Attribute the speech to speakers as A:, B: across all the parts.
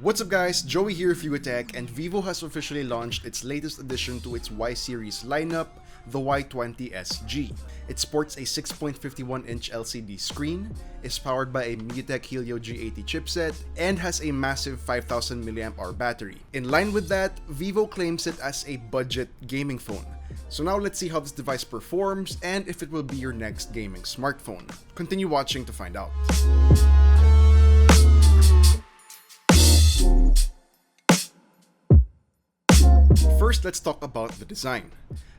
A: What's up guys, Joey here with Tech, and Vivo has officially launched its latest addition to its Y series lineup, the Y20s. It sports a 6.51-inch LCD screen, is powered by a MediaTek Helio G80 chipset, and has a massive 5000 mAh battery. In line with that, Vivo claims it as a budget gaming phone. So now let's see how this device performs and if it will be your next gaming smartphone. Continue watching to find out. First, let's talk about the design.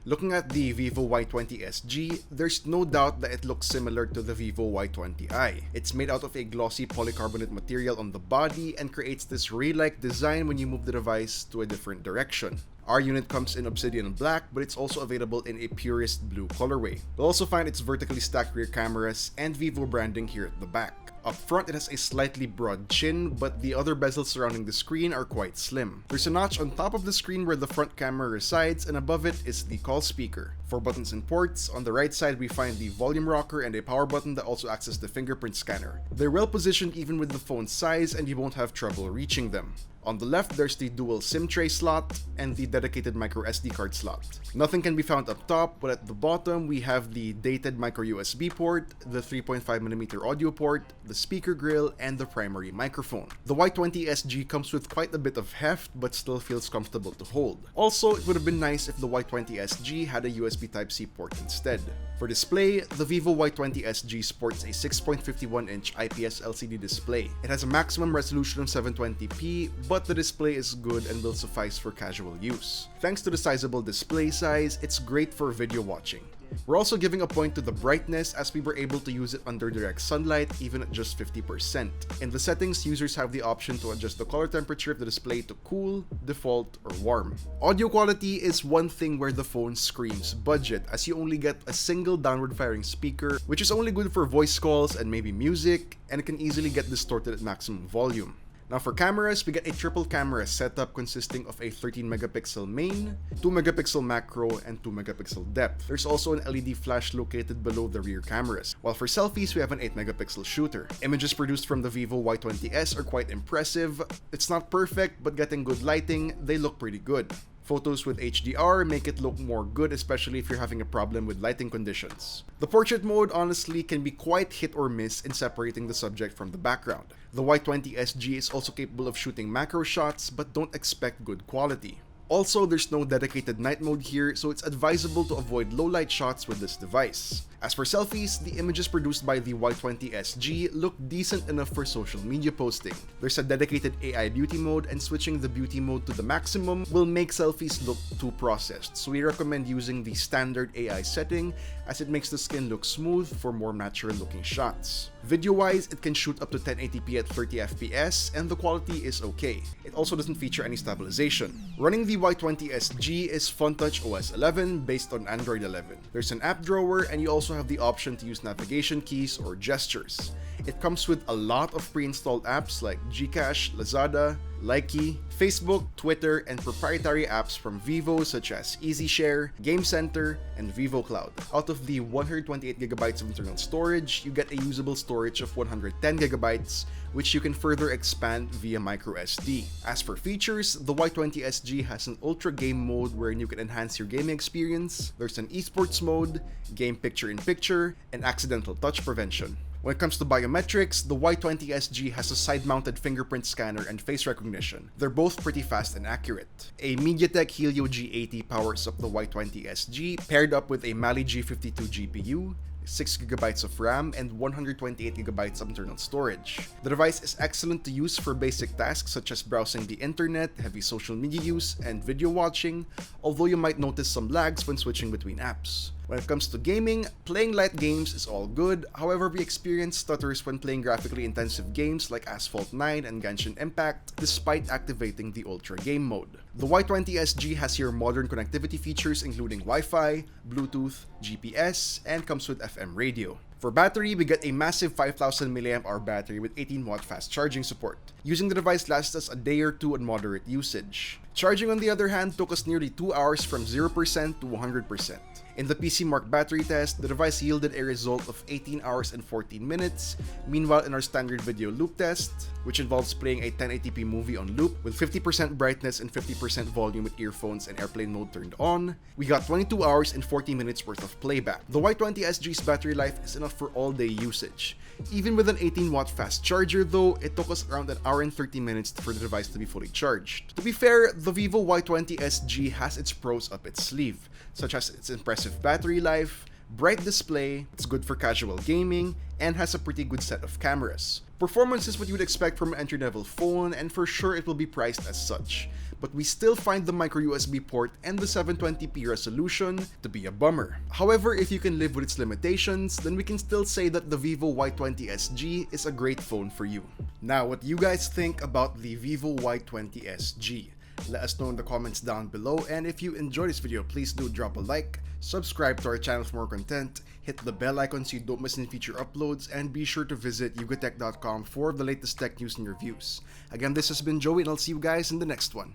A: Looking at the Vivo Y20sG, there's no doubt that it looks similar to the Vivo Y20i. It's made out of a glossy polycarbonate material on the body and creates this ray-like design when you move the device to a different direction. Our unit comes in obsidian black, but it's also available in a purest blue colorway. You'll also find its vertically stacked rear cameras and Vivo branding here at the back. Up front, it has a slightly broad chin, but the other bezels surrounding the screen are quite slim. There's a notch on top of the screen where the front camera resides, and above it is the call speaker. For buttons and ports, on the right side we find the volume rocker and a power button that also acts as the fingerprint scanner. They're well positioned even with the phone's size, and you won't have trouble reaching them. On the left, there's the dual SIM tray slot and the dedicated micro SD card slot. Nothing can be found up top, but at the bottom, we have the dated micro USB port, the 3.5mm audio port, the speaker grill, and the primary microphone. The Y20sG comes with quite a bit of heft, but still feels comfortable to hold. Also, it would have been nice if the Y20sG had a USB Type-C port instead. For display, the Vivo Y20sG sports a 6.51-inch IPS LCD display. It has a maximum resolution of 720p, but the display is good and will suffice for casual use. Thanks to the sizable display size, it's great for video watching. We're also giving a point to the brightness as we were able to use it under direct sunlight even at just 50%. In the settings, users have the option to adjust the color temperature of the display to cool, default, or warm. Audio quality is one thing where the phone screams budget, as you only get a single downward firing speaker, which is only good for voice calls and maybe music, and it can easily get distorted at maximum volume. Now for cameras, we get a triple camera setup consisting of a 13-megapixel main, 2-megapixel macro, and 2-megapixel depth. There's also an LED flash located below the rear cameras. While for selfies, we have an 8-megapixel shooter. Images produced from the Vivo Y20s are quite impressive. It's not perfect, but getting good lighting, they look pretty good. Photos with HDR make it look more good, especially if you're having a problem with lighting conditions. The portrait mode honestly can be quite hit or miss in separating the subject from the background. The Y20sG is also capable of shooting macro shots, but don't expect good quality. Also, there's no dedicated night mode here, so it's advisable to avoid low light shots with this device. As for selfies, the images produced by the Y20sG look decent enough for social media posting. There's a dedicated AI beauty mode, and switching the beauty mode to the maximum will make selfies look too processed, so we recommend using the standard AI setting as it makes the skin look smooth for more natural looking shots. Video-wise, it can shoot up to 1080p at 30 FPS, and the quality is okay. It also doesn't feature any stabilization. Running the Y20sG is FunTouch OS 11 based on Android 11. There's an app drawer, and you also have the option to use navigation keys or gestures. It comes with a lot of pre-installed apps like Gcash, Lazada, Likee, Facebook, Twitter, and proprietary apps from Vivo such as EasyShare, Game Center, and Vivo Cloud. Out of the 128GB of internal storage, you get a usable storage of 110GB, which you can further expand via microSD. As for features, the Y20sG has an ultra game mode wherein you can enhance your gaming experience. There's an esports mode, game picture-in-picture, and accidental touch prevention. When it comes to biometrics, the Y20sG has a side-mounted fingerprint scanner and face recognition. They're both pretty fast and accurate. A MediaTek Helio G80 powers up the Y20sG, paired up with a Mali G52 GPU, 6GB of RAM, and 128GB of internal storage. The device is excellent to use for basic tasks such as browsing the internet, heavy social media use, and video watching, although you might notice some lags when switching between apps. When it comes to gaming, playing light games is all good, however we experience stutters when playing graphically intensive games like Asphalt 9 and Genshin Impact, despite activating the Ultra Game mode. The Y20sG has your modern connectivity features including Wi-Fi, Bluetooth, GPS, and comes with FM radio. For battery, we get a massive 5000 mAh battery with 18W fast charging support. Using the device lasts us a day or two on moderate usage. Charging on the other hand took us nearly 2 hours from 0% to 100%. In the PC Mark battery test, the device yielded a result of 18 hours and 14 minutes. Meanwhile, in our standard video loop test, which involves playing a 1080p movie on loop with 50% brightness and 50% volume with earphones and airplane mode turned on, we got 22 hours and 40 minutes worth of playback. The Y20sG's battery life is enough for all-day usage. Even with an 18-watt fast charger though, it took us around an hour and 30 minutes for the device to be fully charged. To be fair, the Vivo Y20sG has its pros up its sleeve, such as its impressive battery life, bright display, it's good for casual gaming, and has a pretty good set of cameras. Performance is what you would expect from an entry-level phone, and for sure it will be priced as such. But we still find the micro USB port and the 720p resolution to be a bummer. However, if you can live with its limitations, then we can still say that the Vivo Y20sG is a great phone for you. Now, what do you guys think about the Vivo Y20sG? Let us know in the comments down below, and if you enjoyed this video, please do drop a like, subscribe to our channel for more content, hit the bell icon so you don't miss any future uploads, and be sure to visit yugatech.com for the latest tech news and reviews. Again, this has been Joey, and I'll see you guys in the next one.